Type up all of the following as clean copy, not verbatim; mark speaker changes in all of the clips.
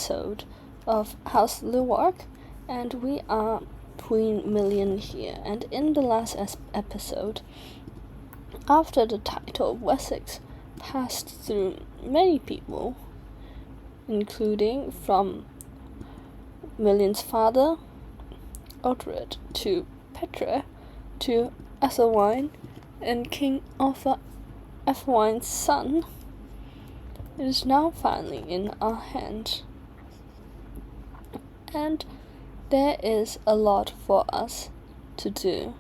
Speaker 1: episode of House Llywarch, and we are Queen Million here. And in the last episode, after the title of Wessex passed through many people, including from Million's father, Odred, to Petre, to Ethelwine, and King Arthur Ethelwine's son, it is now finally in our hands. And there is a lot for us to do.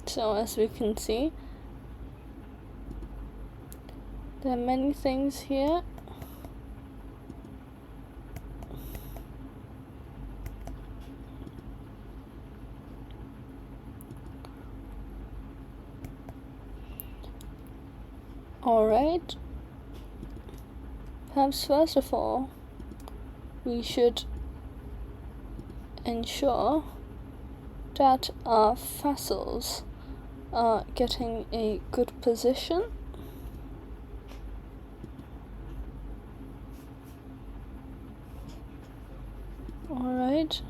Speaker 1: So as we can see, there are many things here. Alright, perhaps first of all, we should ensure that our vassals are getting a good position. Alright.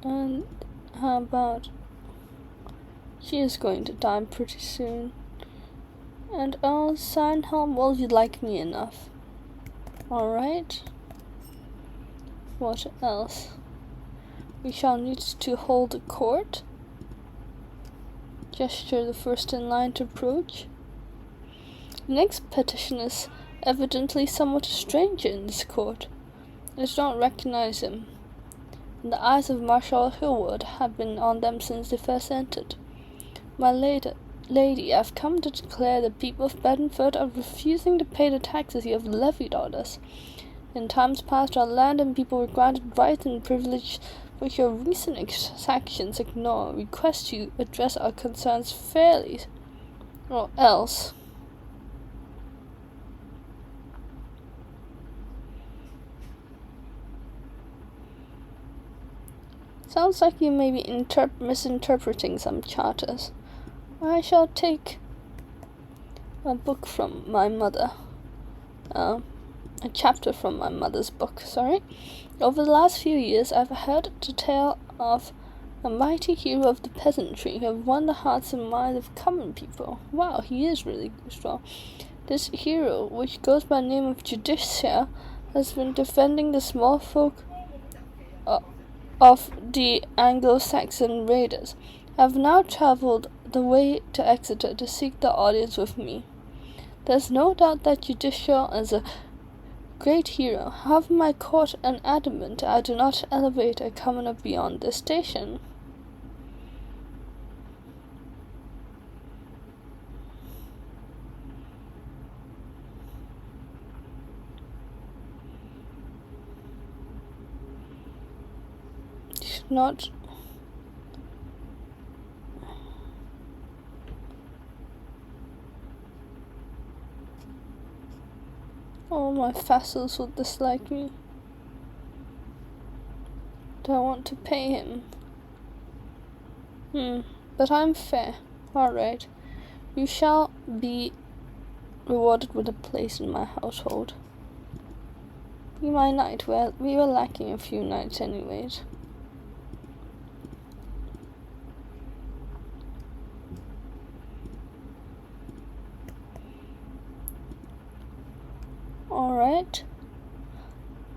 Speaker 1: And how about she is going to die pretty soon. And oh, Signhelm, well, you like me enough. Alright. What else? We shall need to hold a court. Gesture the first in line to approach. The next petition is evidently somewhat a stranger in this court. I do not recognize him. And the eyes of Marshal Hillwood have been on them since they first entered. My lady, I have come to declare the people of Bedford are refusing to pay the taxes you have levied on us. In times past, our land and people were granted rights and privileges which your recent exactions ignore. We request you address our concerns fairly, or else. Sounds like you may be misinterpreting some charters. I shall take a book from my mother. A chapter from my mother's book, sorry. Over the last few years, I've heard the tale of a mighty hero of the peasantry who have won the hearts and minds of common people. Wow, he is really strong. This hero, which goes by the name of Judicia, has been defending the small folk of the Anglo-Saxon raiders. I have now travelled the way to Exeter to seek the audience with me. There's no doubt that Judicia is a great hero. However, my court and adamant I do not elevate a commoner beyond this station. Not all my vassals will dislike me. Do I want to pay him? But I'm fair. Alright. You shall be rewarded with a place in my household. Be my knight. Well, we were lacking a few knights anyways. Alright.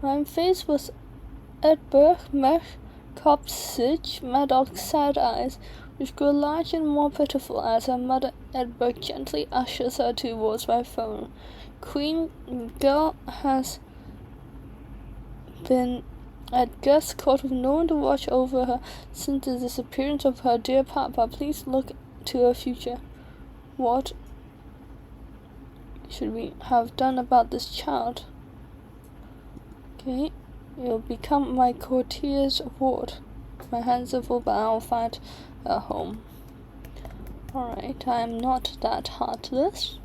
Speaker 1: I'm faced with Edberg, Mech, Cop's Sich, Madog's sad eyes, which grow large and more pitiful as her mother Edberg gently ushers her towards my throne. Queen Girl has been at Gust's court with no one to watch over her since the disappearance of her dear papa. Please look to her future. What should we have done about this child? Okay, You'll become my courtier's ward. My hands are full, but I'll find a home. Alright, I am not that heartless.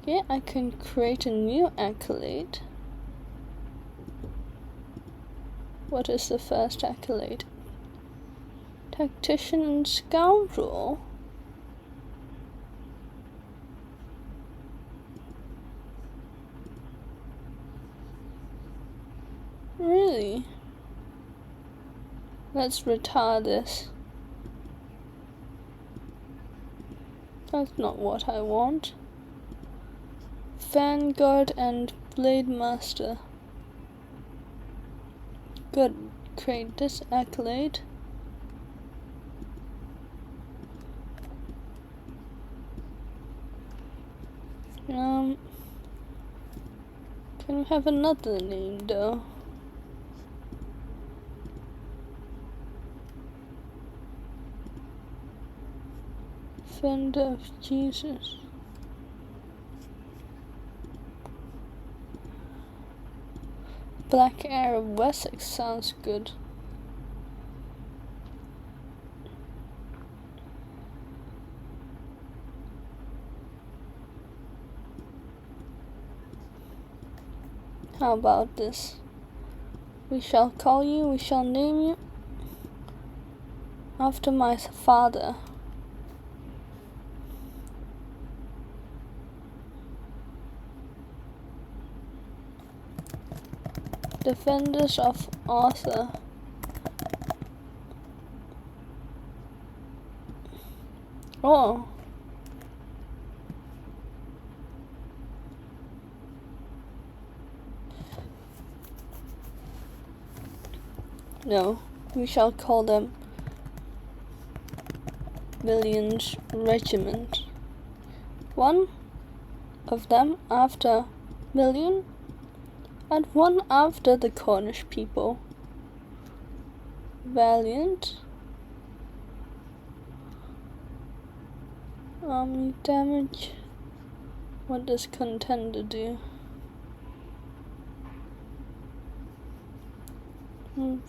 Speaker 1: Okay, I can create a new accolade. What is the first accolade? Tactician and Scoundrel? Really? Let's retire this. That's not what I want. Vanguard and Blade Master. Good. Create this accolade. Can we have another name though? Defender of Jesus. Black Arab Wessex sounds good. How about this? We shall call you, we shall name you after my father. Defenders of Arthur. Oh. No, we shall call them Million's Regiment. One of them after Million, and one after the Cornish people. Valiant. Army damage. What does Contender do?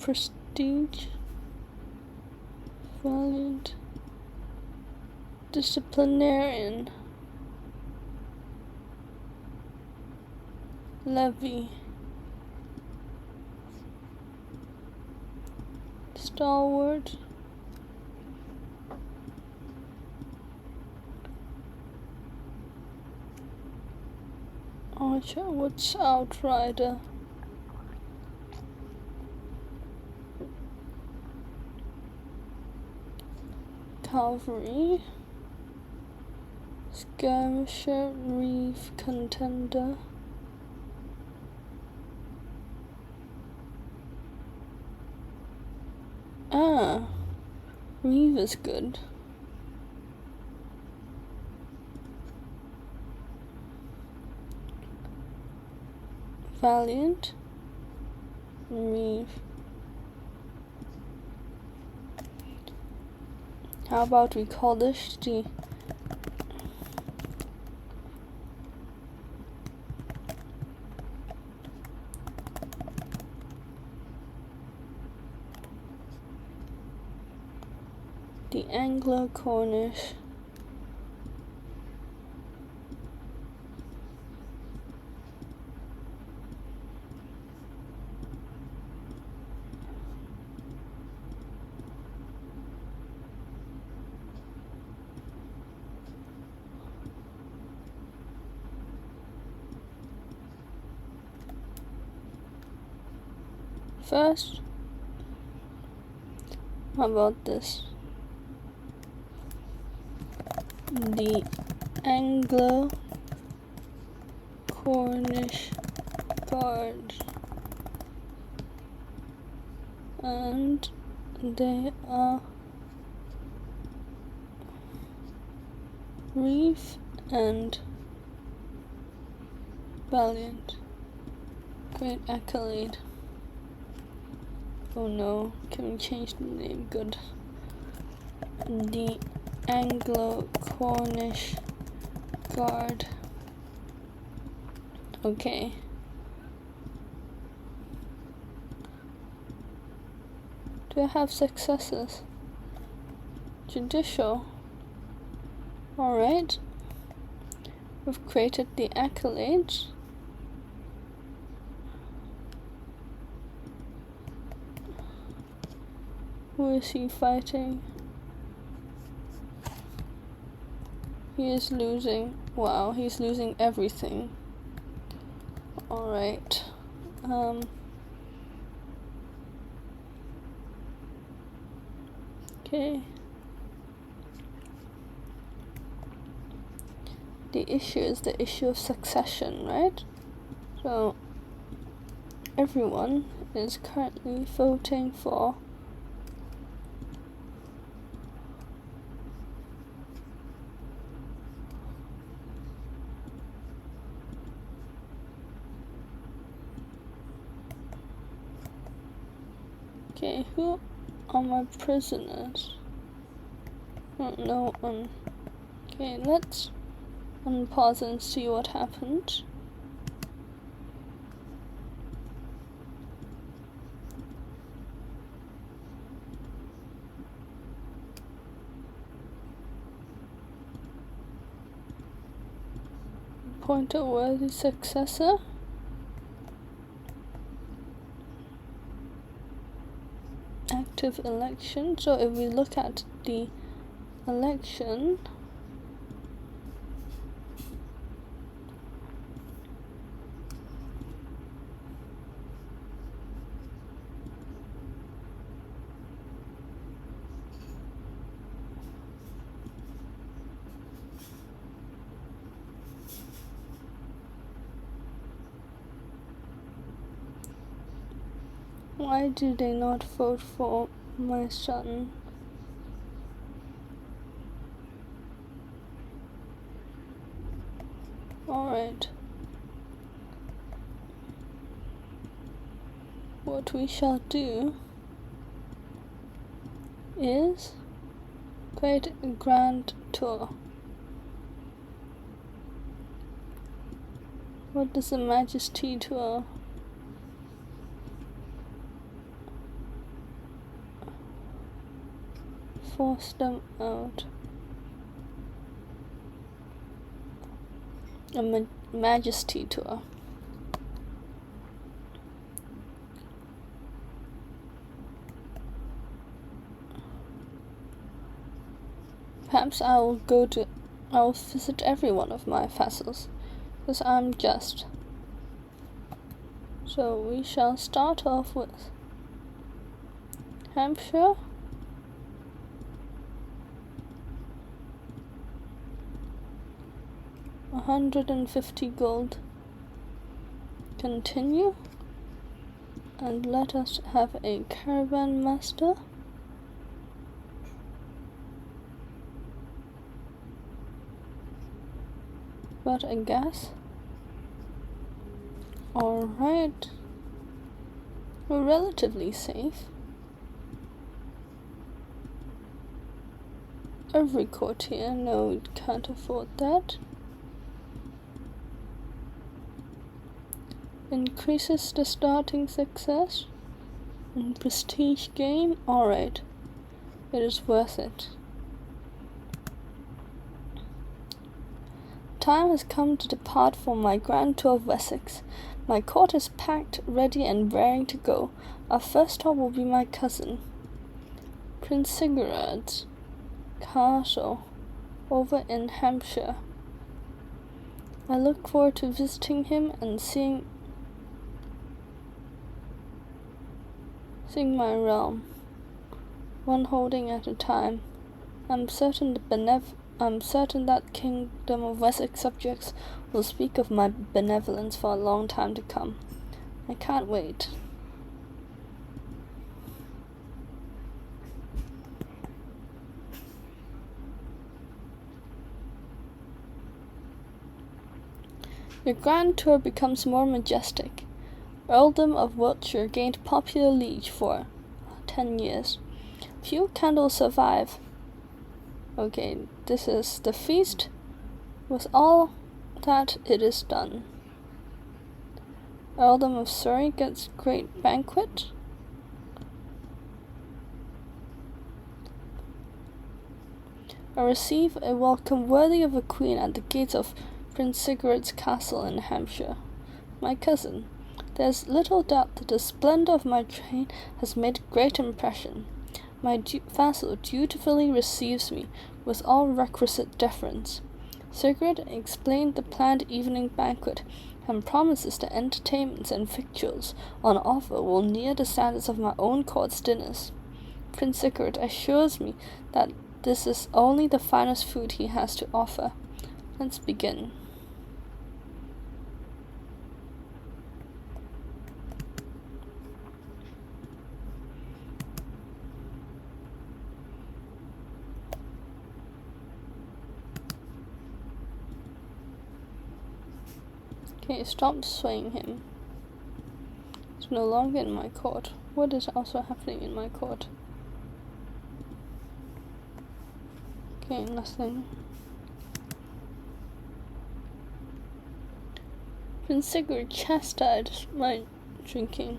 Speaker 1: Prestige. Valiant. Disciplinarian. Levy. Stalwart. Archer. What's Outrider? Cavalry. Skirmisher. Reeve. Contender. Ah, Reeve is good. Valiant. Reeve. How about we call this the Anglo-Cornish. First, how about this? The Anglo-Cornish Guard, and they are Reeve and Valiant. Great accolade. Oh no, can we change the name? Good. The Anglo-Cornish Guard. Okay. Do I have successes? Judicial. Alright. We've created the accolades. Who is he fighting? He is losing. Wow, he's losing everything. Alright. Okay. The issue is the issue of succession, right? So everyone is currently voting for okay, who are my prisoners? No one. Okay, let's unpause and see what happens. Appoint a worthy successor. Active election. So if we look at the election, why do they not vote for my son? Alright. What we shall do is create a grand tour. What is a Majesty tour? Force them out. A Majesty tour. Perhaps I'll visit every one of my vassals, because I'm just. So we shall start off with Hampshire. $150 gold. Continue, and let us have a caravan master. But a gas. Alright. We're relatively safe. Every courtier, no, we can't afford that. Increases the starting success and prestige gain. Alright, it is worth it. Time has come to depart for my grand tour of Wessex. My court is packed, ready and raring to go. Our first stop will be my cousin, Prince Sigurd's castle over in Hampshire. I look forward to visiting him and seeing my realm, one holding at a time. I'm certain that Kingdom of Wessex subjects will speak of my benevolence for a long time to come. I can't wait. Your grand tour becomes more majestic. Earldom of Wiltshire gained popular liege for 10 years. Few candles survive. Okay, this is the feast. With all that, it is done. Earldom of Surrey gets great banquet. I receive a welcome worthy of a queen at the gates of Prince Sigurd's castle in Hampshire. My cousin, there is little doubt that the splendor of my train has made great impression. My vassal dutifully receives me with all requisite deference. Sigurd explained the planned evening banquet, and promises the entertainments and victuals on offer will near the standards of my own court's dinners. Prince Sigurd assures me that this is only the finest food he has to offer. Let's begin. Okay, stop swaying him. It's no longer in my court. What is also happening in my court? Okay, nothing. Prince Sigurd chastised my drinking.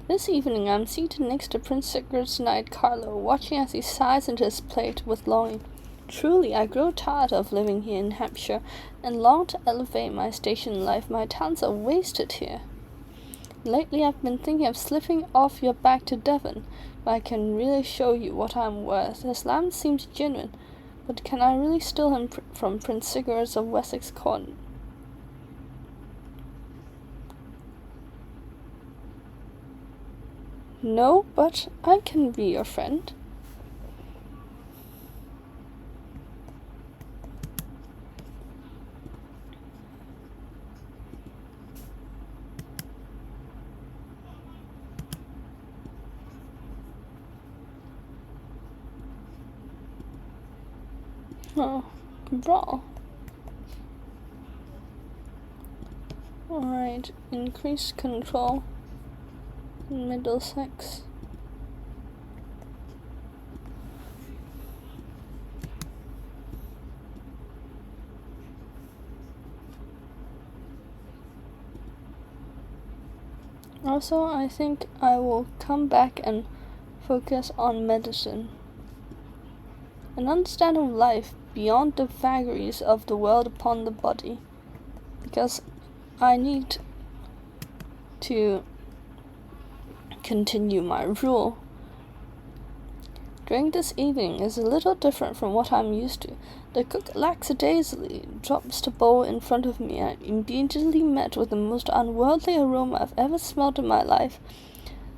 Speaker 1: This evening I am seated next to Prince Sigurd's knight Carlo, watching as he sighs into his plate with longing. Truly, I grow tired of living here in Hampshire, and long to elevate my station in life. My talents are wasted here. Lately I've been thinking of slipping off your back to Devon, where I can really show you what I'm worth. His land seems genuine, but can I really steal him from Prince Sigurd of Wessex court? No, but I can be your friend. Oh, brawl. Alright, increased control. Middlesex. Also, I think I will come back and focus on medicine. An understanding of life beyond the vagaries of the world upon the body. Because I need to continue my rule. During this evening is a little different from what I'm used to. The cook lackadaisically drops the bowl in front of me, and I'm immediately met with the most unworldly aroma I've ever smelled in my life.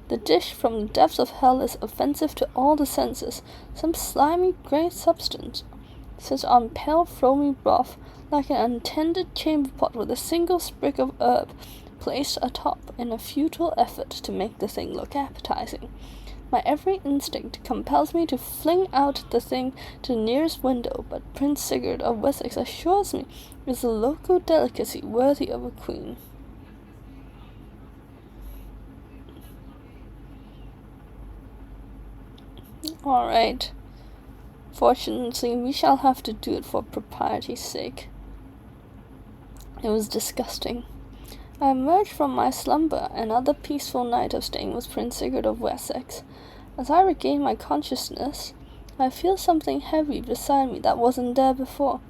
Speaker 1: The dish from the depths of hell is offensive to all the senses. Some slimy grey substance sits on pale foamy broth, like an untended chamber pot with a single sprig of herb placed atop in a futile effort to make the thing look appetizing. My every instinct compels me to fling out the thing to the nearest window, but Prince Sigurd of Wessex assures me it is a local delicacy worthy of a queen. Alright. Fortunately, we shall have to do it for propriety's sake. It was disgusting. I emerged from my slumber, another peaceful night of staying with Prince Sigurd of Wessex. As I regain my consciousness, I feel something heavy beside me that wasn't there before.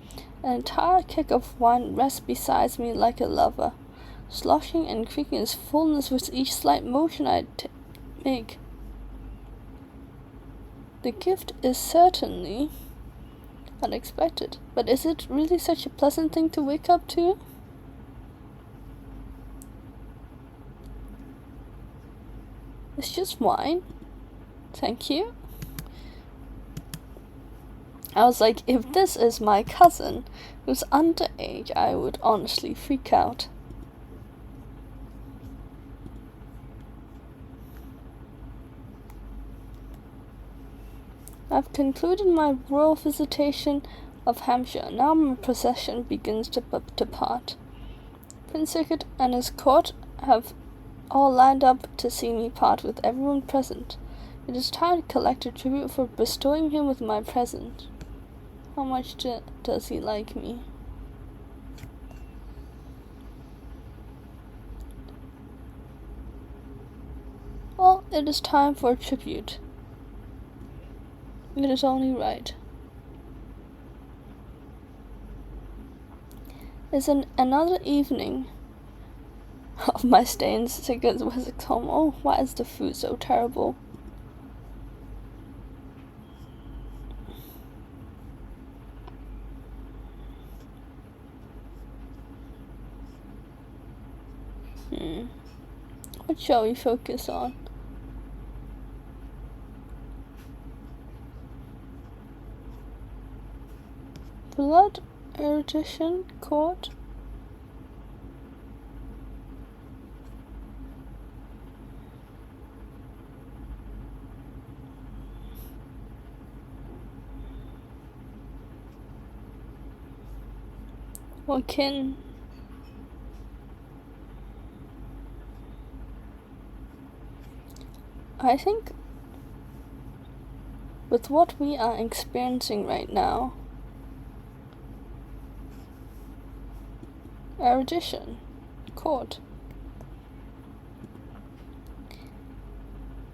Speaker 1: An entire keg of wine rests beside me like a lover, sloshing and creaking its fullness with each slight motion I make. The gift is certainly unexpected, but is it really such a pleasant thing to wake up to? It's just wine. Thank you. I was like, if this is my cousin who's underage, I would honestly freak out. I've concluded my royal visitation of Hampshire. Now my procession begins to depart. Prince Sigurd and his court have all lined up to see me part with everyone present. It is time to collect a tribute for bestowing him with my present. How much does he like me? Well, it is time for a tribute. It is only right. It's another evening of my stay in Sigurd's Wessex home. Oh, why is the food so terrible? What shall we focus on? Blood, erudition, court. What kin? I think with what we are experiencing right now, erudition, court,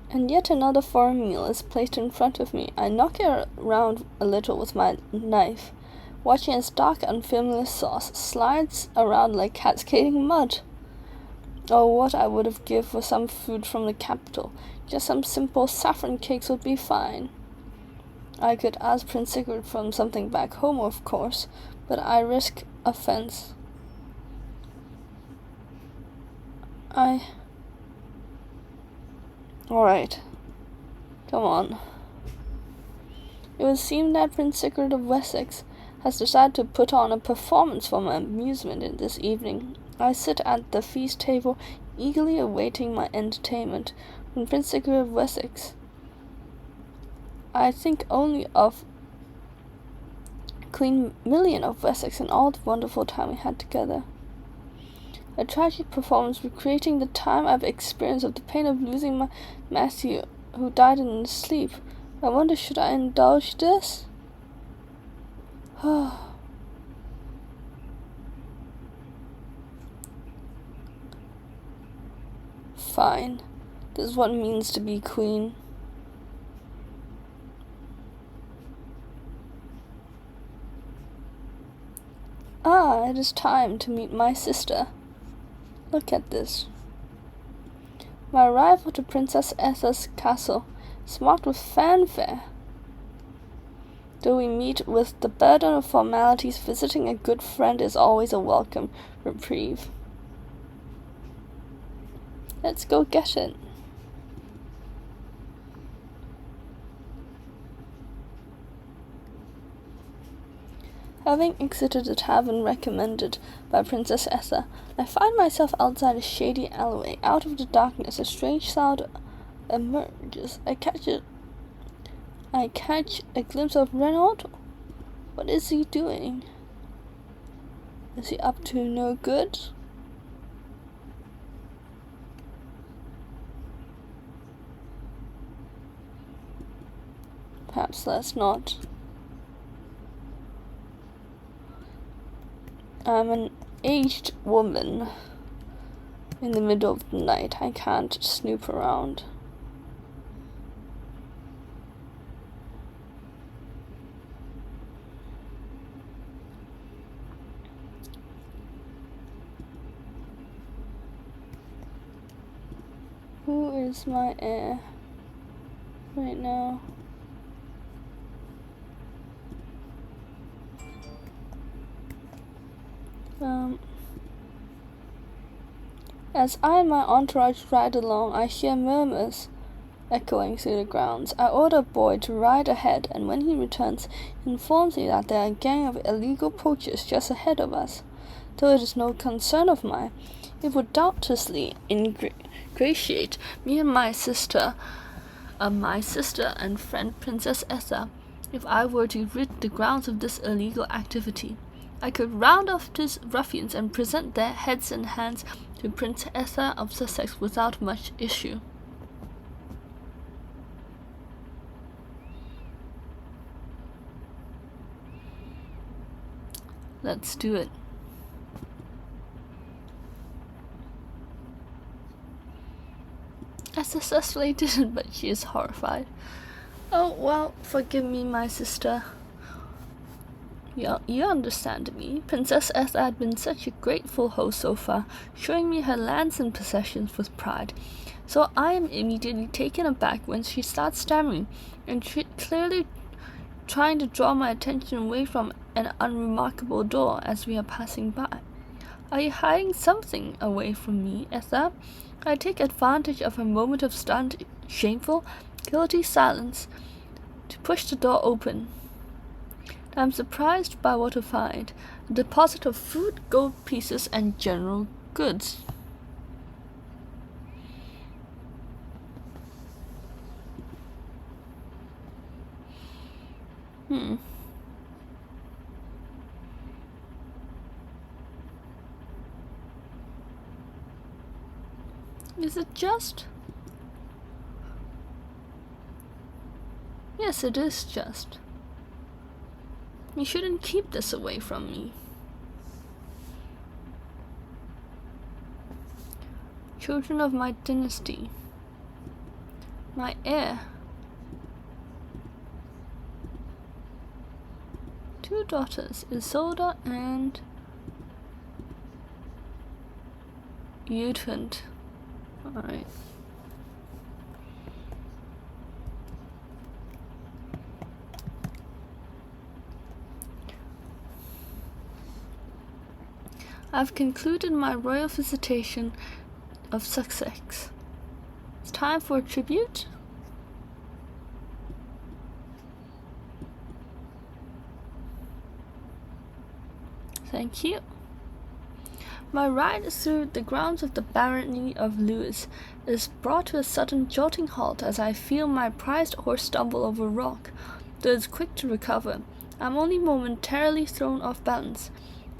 Speaker 1: and yet another foreign meal is placed in front of me. I knock it around a little with my knife, watching as dark, unfamiliar sauce slides around like cascading mud. Oh, what I would have given for some food from the capital. Just some simple saffron cakes would be fine. I could ask Prince Sigurd from something back home, of course, but I risk offense. Alright. Come on. It would seem that Prince Sigurd of Wessex has decided to put on a performance for my amusement in this evening. I sit at the feast table, eagerly awaiting my entertainment. When Prince Sigurd of Wessex, I think only of Queen Million of Wessex and all the wonderful time we had together. A tragic performance recreating the time I've experienced of the pain of losing my Majesty, who died in his sleep. I wonder, should I indulge this? Fine. This is what it means to be queen. Ah, it is time to meet my sister. Look at this. My arrival to Princess Etha's castle is marked with fanfare. Though we meet with the burden of formalities, visiting a good friend is always a welcome reprieve. Let's go get it. Having exited the tavern recommended by Princess Etha, I find myself outside a shady alleyway. Out of the darkness, a strange sound emerges. I catch a glimpse of Renaud. What is he doing? Is he up to no good? Perhaps that's not. I'm an aged woman in the middle of the night. I can't snoop around. Who is my heir right now? As I and my entourage ride along, I hear murmurs echoing through the grounds. I order a boy to ride ahead, and when he returns, he informs me that there are a gang of illegal poachers just ahead of us. Though it is no concern of mine, it would doubtlessly ingratiate me and my sister and friend Princess Etha if I were to rid the grounds of this illegal activity. I could round off these ruffians and present their heads and hands to Prince Etha of Sussex without much issue. Let's do it. I successfully didn't, but she is horrified. Oh, well, forgive me, my sister. You understand me. Princess Etha had been such a grateful host so far, showing me her lands and possessions with pride. So I am immediately taken aback when she starts stammering and clearly trying to draw my attention away from an unremarkable door as we are passing by. Are you hiding something away from me, Etha? I take advantage of her moment of stunned, shameful, guilty silence to push the door open. I'm surprised by what I find: a deposit of food, gold pieces, and general goods. Is it just? Yes, it is just. You shouldn't keep this away from me. Children of my dynasty. My heir. 2 daughters, Isolde and Judith. Alright. I've concluded my royal visitation of Sussex. It's time for a tribute. Thank you. My ride through the grounds of the barony of Lewis is brought to a sudden jolting halt as I feel my prized horse stumble over a rock. Though it's quick to recover, I'm only momentarily thrown off balance.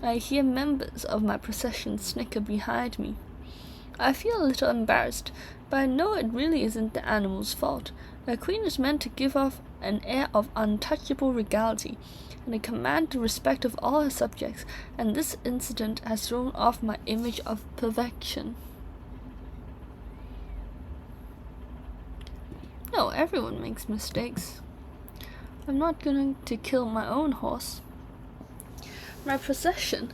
Speaker 1: I hear members of my procession snicker behind me. I feel a little embarrassed, but I know it really isn't the animal's fault. A queen is meant to give off an air of untouchable regality, and to command the respect of all her subjects, and this incident has thrown off my image of perfection. No, everyone makes mistakes. I'm not going to kill my own horse. My procession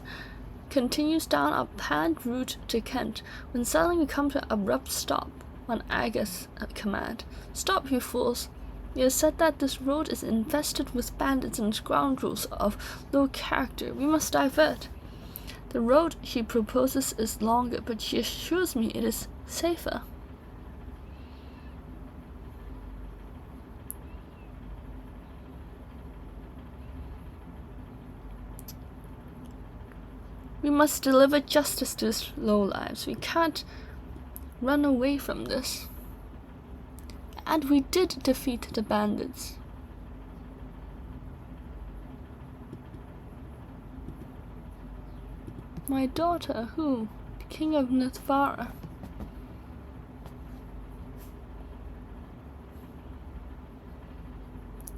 Speaker 1: continues down a planned route to Kent, when suddenly we come to an abrupt stop on Aga's command. Stop, you fools! You have said that this road is infested with bandits and scoundrels of low character. We must divert. The road she proposes is longer, but she assures me it is safer. We must deliver justice to these lowlives. We can't run away from this. And we did defeat the bandits. My daughter, who? The king of Navarra.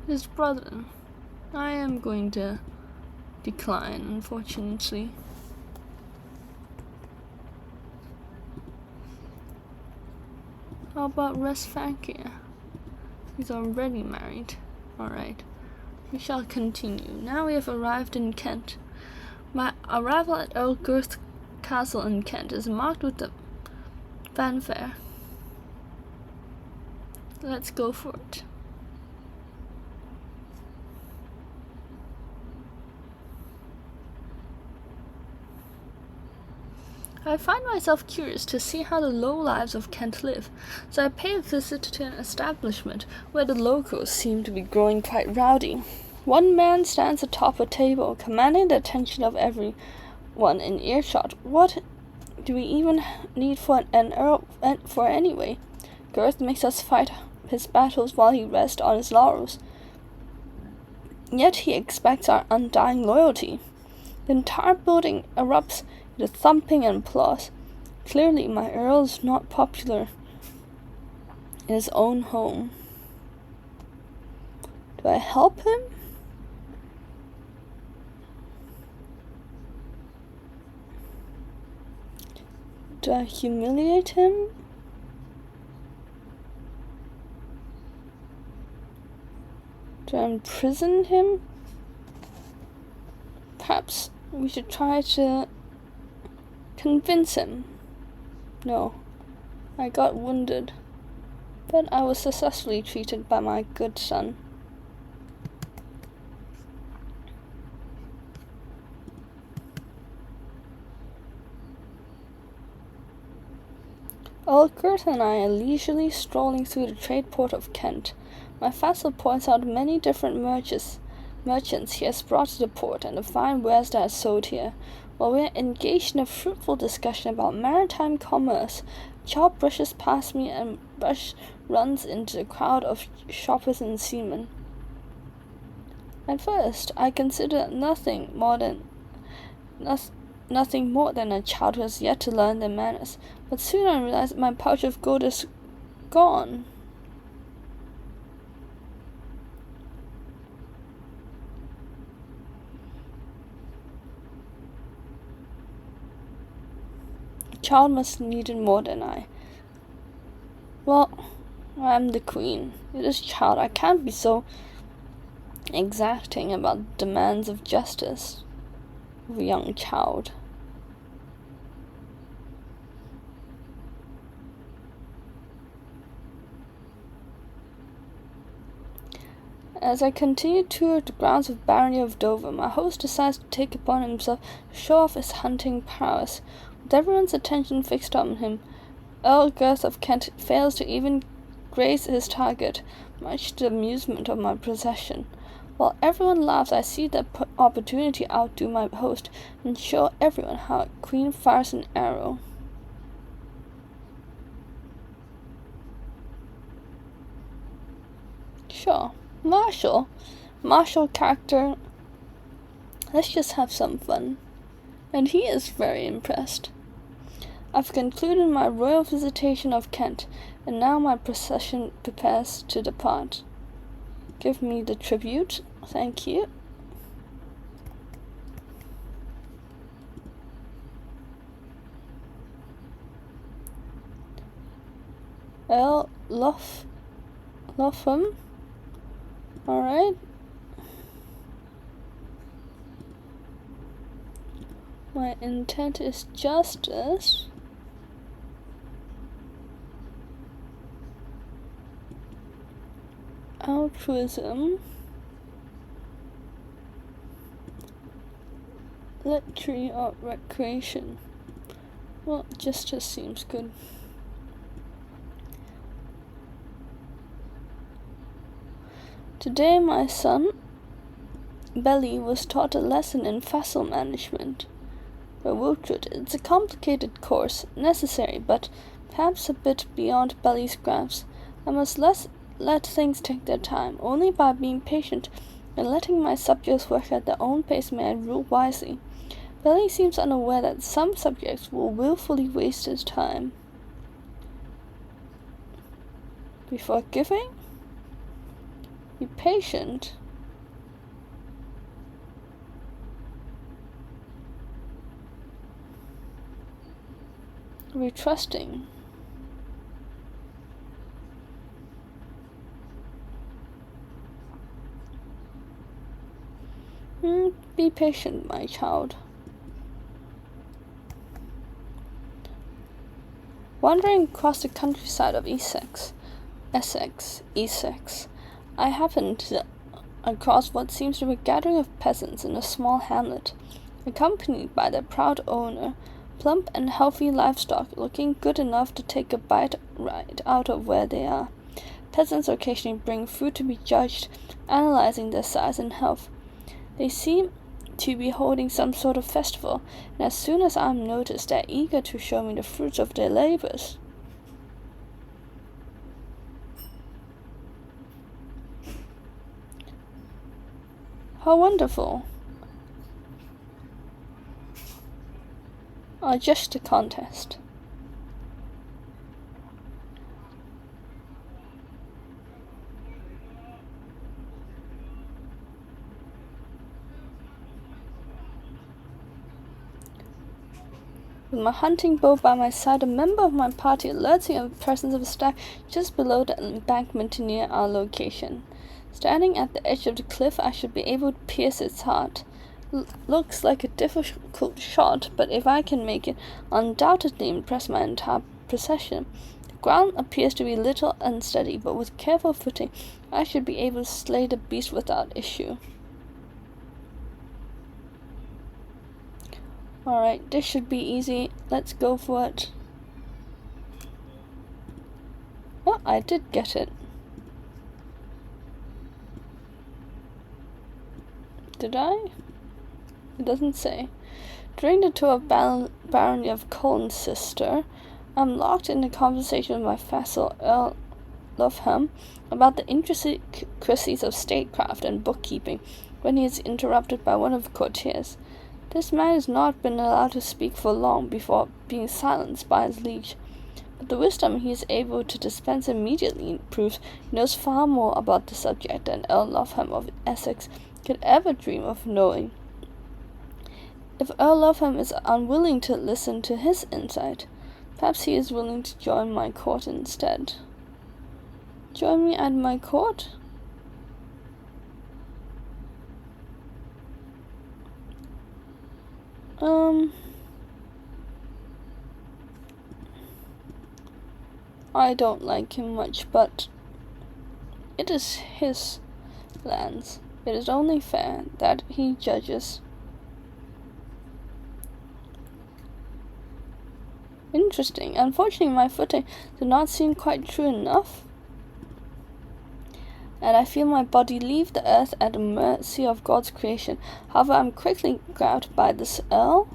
Speaker 1: His brother. I am going to decline, unfortunately. How about Westphalia? He's already married. Alright. We shall continue. Now we have arrived in Kent. My arrival at Earl Girth's castle in Kent is marked with the fanfare. Let's go for it. I find myself curious to see how the lowlives of Kent live, so I pay a visit to an establishment where the locals seem to be growing quite rowdy. One man stands atop a table, commanding the attention of everyone in earshot. What do we even need for an earl for anyway? Girth makes us fight his battles while he rests on his laurels. Yet he expects our undying loyalty. The entire building erupts into thumping and applause. Clearly, my earl is not popular in his own home. Do I help him? Do I humiliate him? Do I imprison him? Perhaps we should try to convince him. No, I got wounded, but I was successfully treated by my good son. Llywarch and I are leisurely strolling through the trade port of Kent. My vassal points out many different merchants he has brought to the port and the fine wares that are sold here. While we are engaged in a fruitful discussion about maritime commerce, Chow brushes past me and runs into the crowd of shoppers and seamen. At first, I considered nothing more than a child who has yet to learn their manners, but soon I realized that my pouch of gold is gone. The child must need it more than I. Well, I am the queen. It is child. I can't be so exacting about demands of justice of a young child. As I continue to tour the grounds of Barony of Dover, my host decides to take upon himself to show off his hunting prowess. With everyone's attention fixed on him, Llywarch of Kent fails to even graze his target, much to the amusement of my procession. While everyone laughs, I see the opportunity to outdo my host and show everyone how a queen fires an arrow. Sure. Martial character. Let's just have some fun. And he is very impressed. I've concluded my royal visitation of Kent, and now my procession prepares to depart. Give me the tribute, thank you. Lotham. Alright. My intent is justice. Altruism. Luxury or recreation. Well, justice seems good. Today my son, Belly, was taught a lesson in vassal management. Bewildered, it's a complicated course, necessary, but perhaps a bit beyond Belly's grasp. I must let things take their time. Only by being patient and letting my subjects work at their own pace may I rule wisely. Belly seems unaware that some subjects will willfully waste his time. Before giving? Be patient. Be trusting. Be patient, my child. Wandering across the countryside of Essex, I happened across what seems to be a gathering of peasants in a small hamlet, accompanied by their proud owner, plump and healthy livestock looking good enough to take a bite right out of where they are. Peasants occasionally bring food to be judged, analyzing their size and health. They seem to be holding some sort of festival, and as soon as I am noticed, they are eager to show me the fruits of their labors. How wonderful! Or just a contest. With my hunting bow by my side, a member of my party alerts me of the presence of a stag just below the embankment near our location. Standing at the edge of the cliff, I should be able to pierce its heart. Looks like a difficult shot, but if I can make it, I'll undoubtedly impress my entire procession. The ground appears to be a little unsteady, but with careful footing, I should be able to slay the beast without issue. Alright, this should be easy. Let's go for it. Oh, I did get it. Did I? It doesn't say. During the tour of Barony of Colchester, I'm locked in a conversation with my vassal Earl Llywarch about the intricacies of statecraft and bookkeeping when he is interrupted by one of the courtiers. This man has not been allowed to speak for long before being silenced by his liege, but the wisdom he is able to dispense immediately proves he knows far more about the subject than Earl Llywarch of Essex could ever dream of knowing. If Earl Llywarch is unwilling to listen to his insight, perhaps he is willing to join my court instead. Join me at my court? I don't like him much, but it is his lands. It is only fair that he judges. Interesting. Unfortunately, my footing did not seem quite true enough, and I feel my body leave the earth at the mercy of God's creation. However, I'm quickly grabbed by this Earl,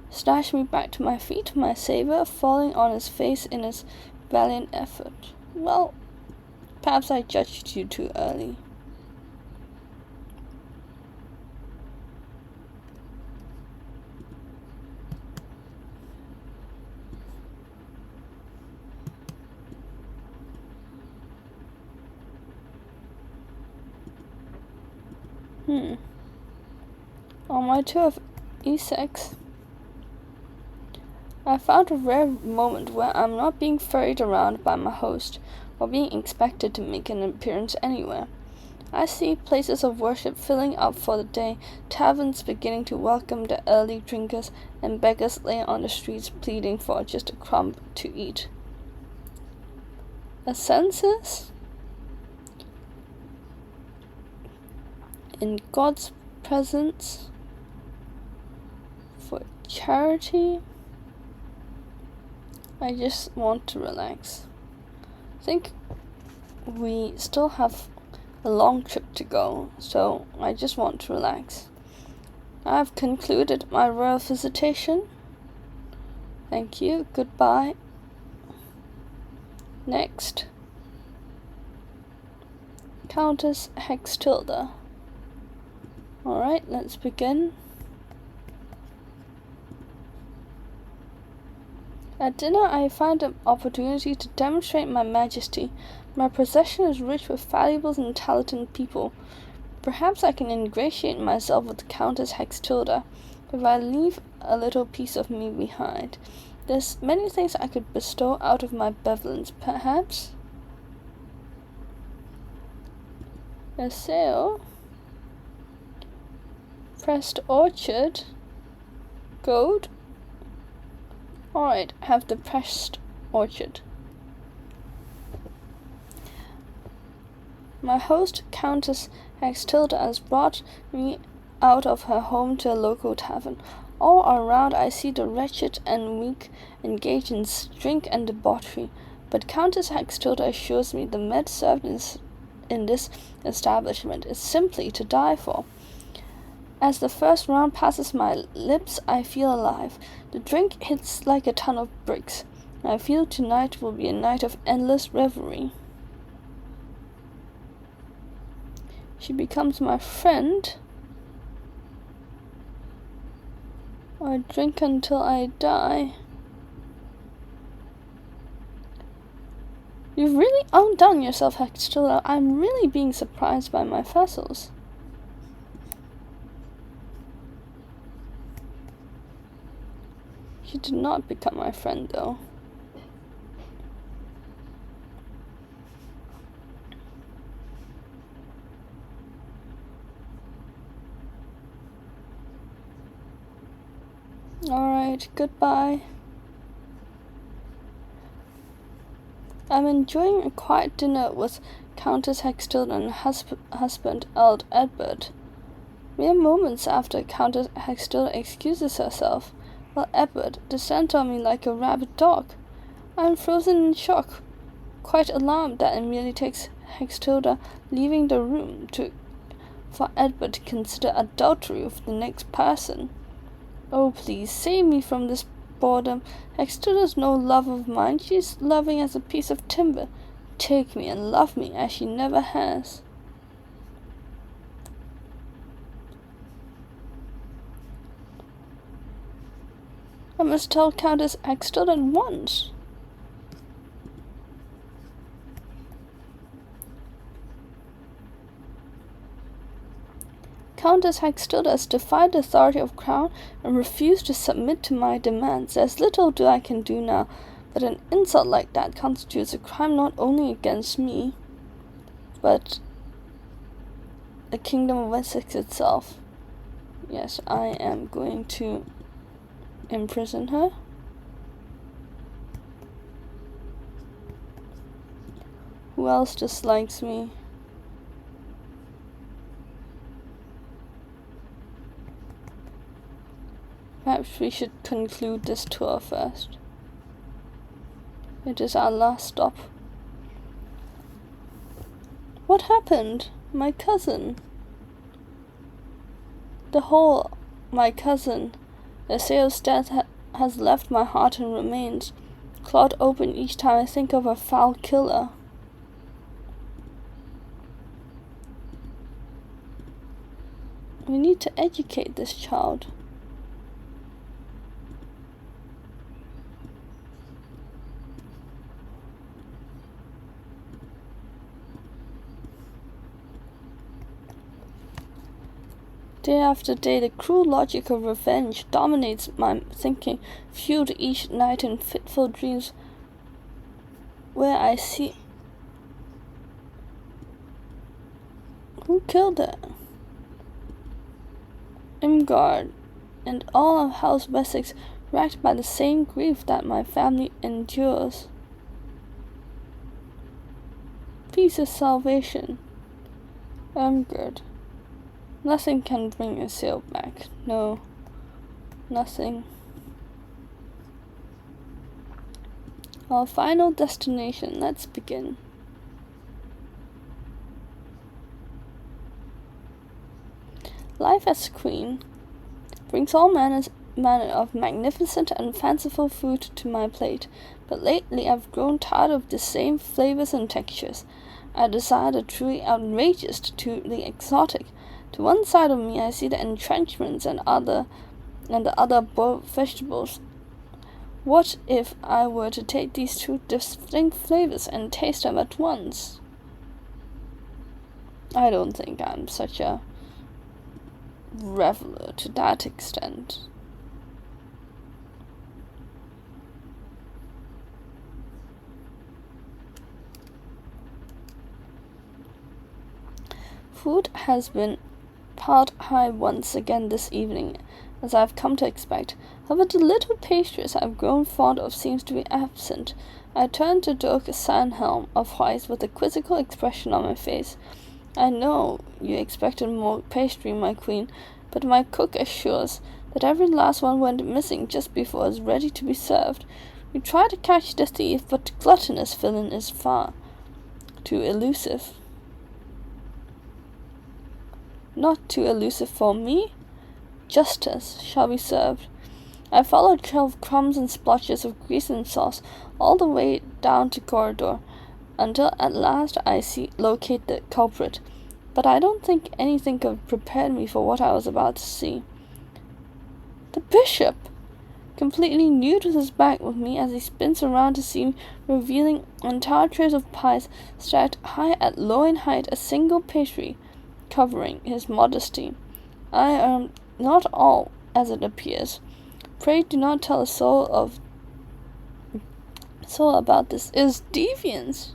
Speaker 1: snatched me back to my feet, my saber falling on his face in his valiant effort. Well, perhaps I judged you too early. On my tour of Essex, I found a rare moment where I'm not being ferried around by my host, or being expected to make an appearance anywhere. I see places of worship filling up for the day, taverns beginning to welcome the early drinkers, and beggars laying on the streets pleading for just a crumb to eat. A census? In God's presence? For charity? I just want to relax. I think we still have a long trip to go, so I just want to relax. I've concluded my royal visitation. Thank you. Goodbye. Next. Countess Hextilda. Alright, let's begin. At dinner, I find an opportunity to demonstrate my majesty. My possession is rich with valuables and talented people. Perhaps I can ingratiate myself with Countess Hextilda if I leave a little piece of me behind. There's many things I could bestow out of my benevolence, perhaps. A sale. Pressed orchard. Gold. Alright, have the pressed orchard. My host, Countess Hextilda, has brought me out of her home to a local tavern. All around I see the wretched and weak engaged in drink and debauchery, but Countess Hextilda assures me the mead served in this establishment is simply to die for. As the first round passes my lips, I feel alive. The drink hits like a ton of bricks. I feel tonight will be a night of endless revelry. She becomes my friend. I drink until I die. You've really outdone yourself, Hextilda. I'm really being surprised by my vassals. She did not become my friend, though. Alright, goodbye. I'm enjoying a quiet dinner with Countess Hextilled and husband Earl Edward. Mere moments after Countess Hextilled excuses herself, while Edward descends on me like a rabid dog. I am frozen in shock, quite alarmed that it merely takes Hextilda leaving the room for Edward to consider adultery with the next person. Oh, please, save me from this boredom. Hextilda's no love of mine. She's loving as a piece of timber. Take me and love me as she never has. I must tell Countess Hextilda at once. Countess Hextilda has defied the authority of Crown and refused to submit to my demands. There's little I can do now, but an insult like that constitutes a crime not only against me, but the Kingdom of Wessex itself. Yes, I am going to imprison her. Who else dislikes me? Perhaps we should conclude this tour first. It is our last stop. What happened? My cousin. My cousin. The Asael's death has left my heart and remains clawed open each time I think of a foul killer. We need to educate this child. Day after day, the cruel logic of revenge dominates my thinking, fueled each night in fitful dreams where I see... Who killed her? Imgard and all of House Wessex, racked by the same grief that my family endures. Peace is salvation. Imgard. Nothing can bring Asael back. No, nothing. Our final destination. Let's begin. Life as queen brings all manner of magnificent and fanciful food to my plate, but lately I've grown tired of the same flavors and textures. I desire the truly outrageous to the exotic. To one side of me I see the entrenchments and the other boiled vegetables. What if I were to take these two distinct flavors and taste them at once? I don't think I'm such a reveler to that extent. Food has been piled high once again this evening, as I've come to expect. However, the little pastries I've grown fond of seems to be absent. I turn to Dirk Sandhelm of Weiss with a quizzical expression on my face. I know you expected more pastry, my queen, but my cook assures that every last one went missing just before it was ready to be served. We try to catch the thief, but the gluttonous villain is far too elusive. Not too elusive for me. Justice shall be served. I followed a trail of crumbs and splotches of grease and sauce all the way down the corridor, until at last I locate the culprit. But I don't think anything could have prepared me for what I was about to see. The bishop, completely nude with his back with me as he spins around to see me, revealing entire trays of pies stacked high at loin height, a single pastry covering his modesty. I am not all as it appears. Pray do not tell a soul about this. It is deviance.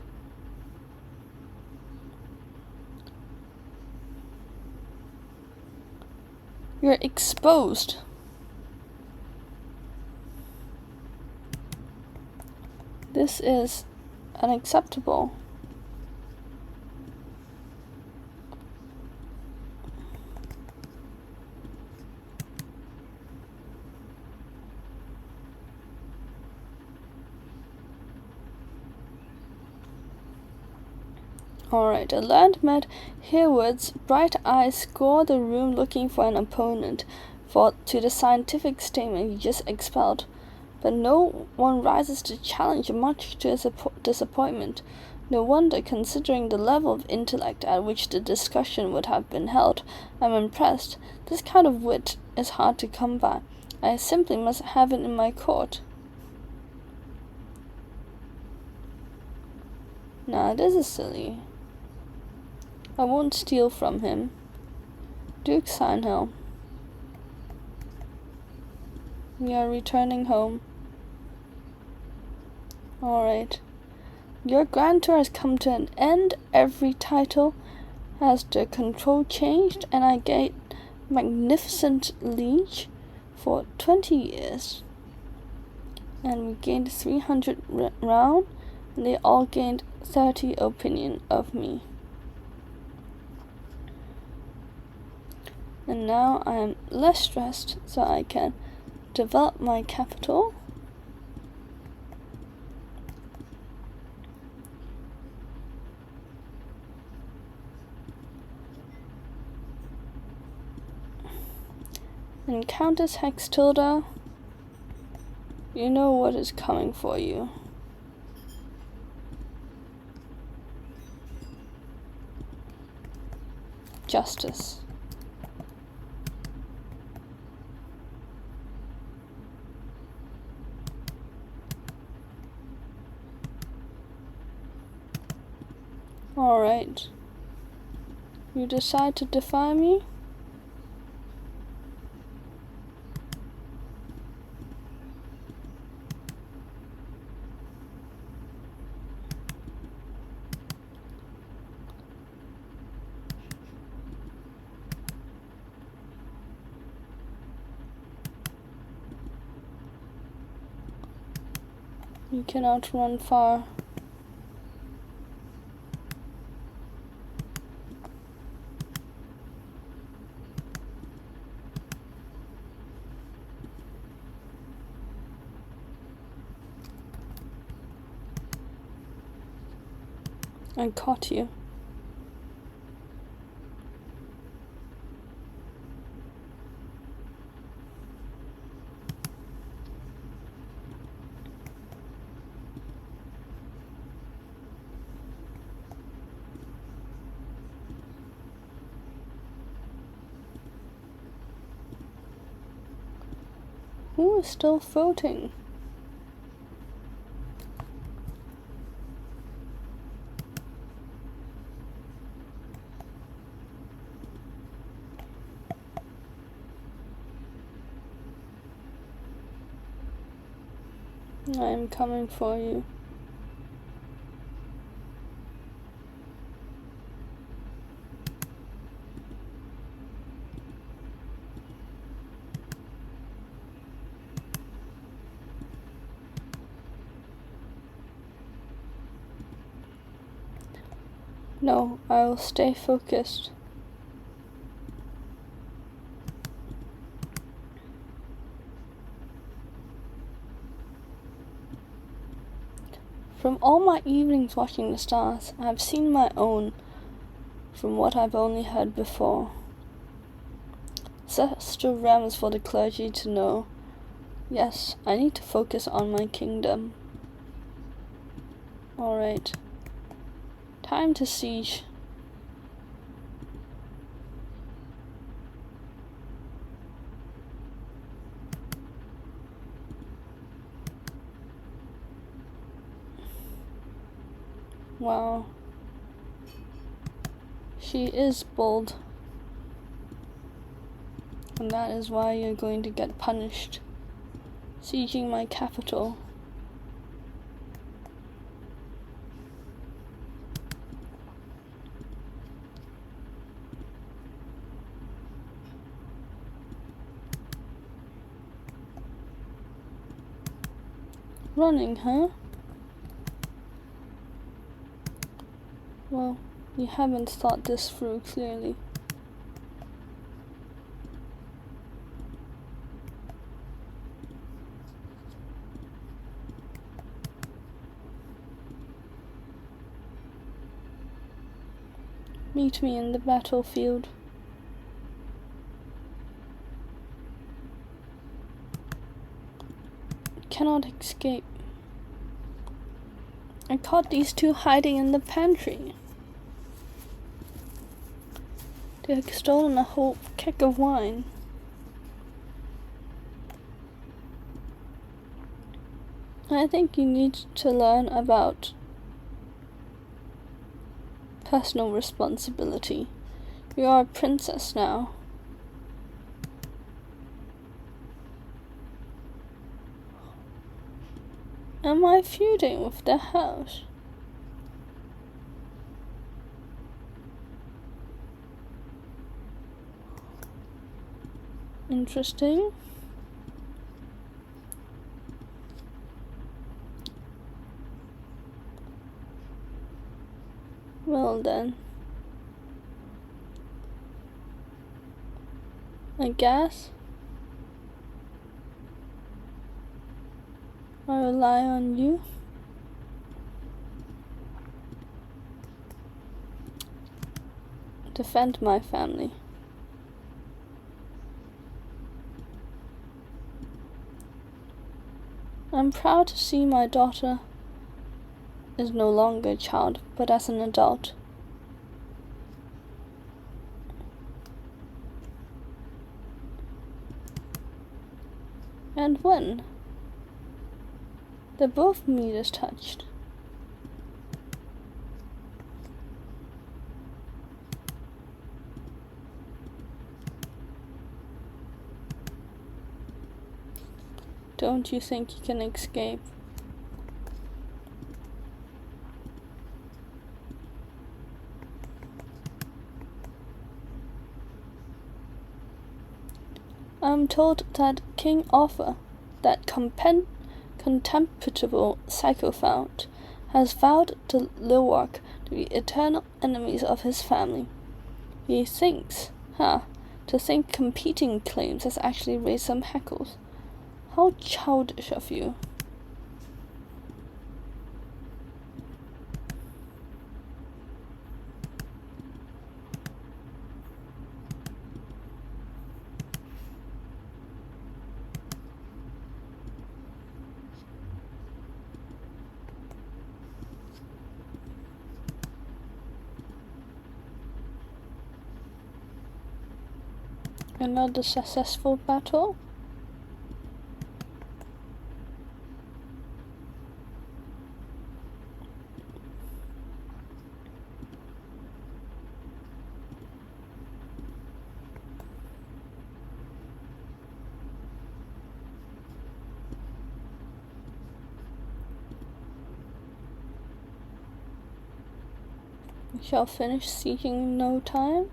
Speaker 1: You're exposed. This is unacceptable. Alright, a lad met Hereward's bright eyes scour the room looking for an opponent to the scientific statement he just expelled. But no one rises to challenge, much to his disappointment. No wonder, considering the level of intellect at which the discussion would have been held. I'm impressed. This kind of wit is hard to come by. I simply must have it in my court. Nah, this is silly. I won't steal from him. Duke Signhill. We are returning home. Alright. Your grand tour has come to an end. Every title has the control changed, and I get magnificent liege for 20 years. And we gained 300 round, and they all gained 30 opinion of me. And now I am less stressed, so I can develop my capital. And Countess Hextilda, you know what is coming for you. Justice. Alright. You decide to defy me? You cannot run far. I caught you. Who is still floating? I am coming for you. No, I will stay focused. From all my evenings watching the stars, I have seen my own from what I've only heard before. Celestial realms for the clergy to know. Yes, I need to focus on my kingdom. Alright. Time to siege. Wow. She is bold. And that is why you're going to get punished. sieging my capital. Running, huh? Well, you haven't thought this through clearly. Meet me in the battlefield. Cannot escape. I caught these two hiding in the pantry. They had stolen a whole keg of wine. I think you need to learn about personal responsibility. You are a princess now. Am I feuding with the house? Interesting. Well then, I guess I rely on you. Defend my family. I'm proud to see my daughter is no longer a child, but as an adult. And when the both meters touched. Don't you think you can escape? I'm told that King Arthur, that contemptible sycophant, has vowed the Llywarch to be eternal enemies of his family. He thinks, to think competing claims has actually raised some hackles. How childish of you. Another successful battle? We shall finish sieging in no time.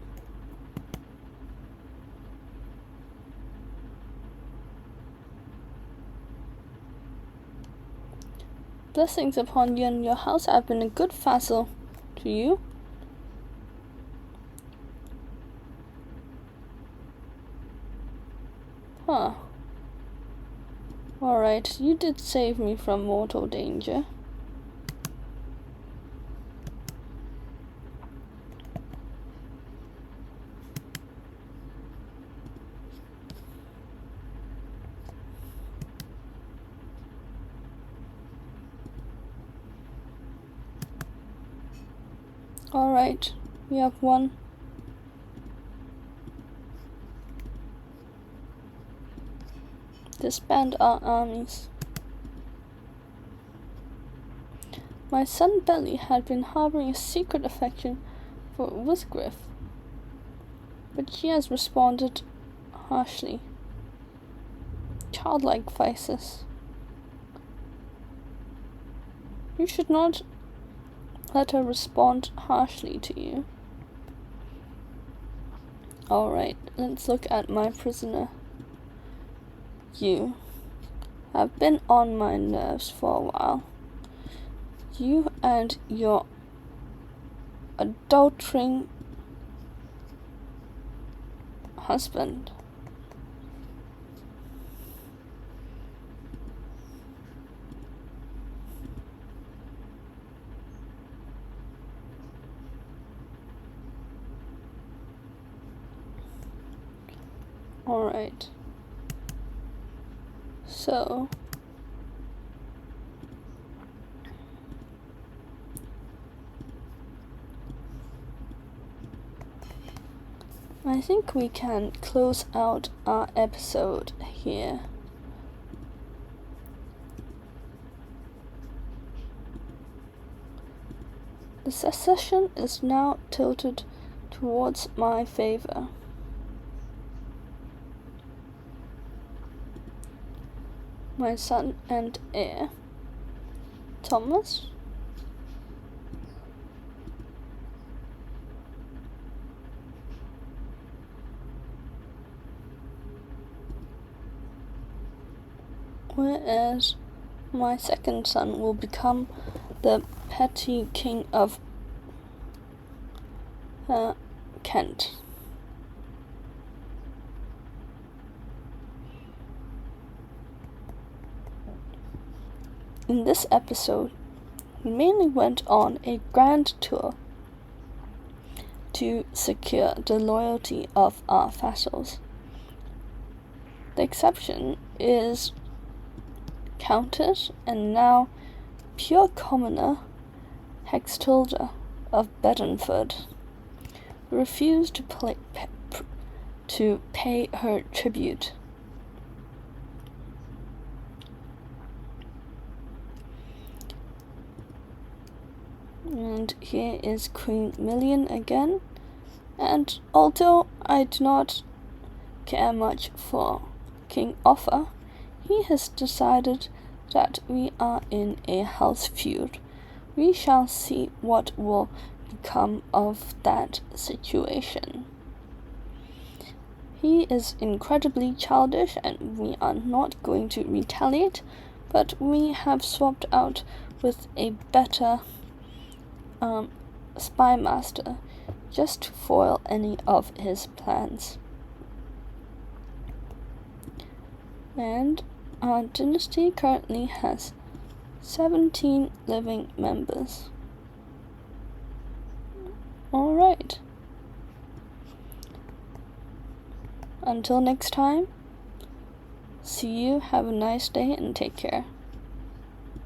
Speaker 1: Blessings upon you and your house. I've been a good vassal to you. Alright, you did save me from mortal danger. Alright, we have won. Disband our armies. My son Belly had been harboring a secret affection for Whitgriff, but she has responded harshly. childlike faces. You should not let her respond harshly to you. Alright, let's look at my prisoner. You have been on my nerves for a while. You and your adultering husband. Alright. So I think we can close out our episode here. The succession is now tilted towards my favor. My son and heir, Thomas, whereas my second son will become the petty king of Kent. In this episode, we mainly went on a grand tour to secure the loyalty of our vassals. The exception is Countess and now pure commoner Hextilda of Bedford, who refused to pay her tribute. And here is Queen Million again, and although I do not care much for King Offa, he has decided that we are in a house feud. We shall see what will become of that situation. He is incredibly childish and we are not going to retaliate, but we have swapped out with a better spy master just to foil any of his plans. And our dynasty currently has 17 living members. Alright. Until next time, see you, have a nice day, and take care.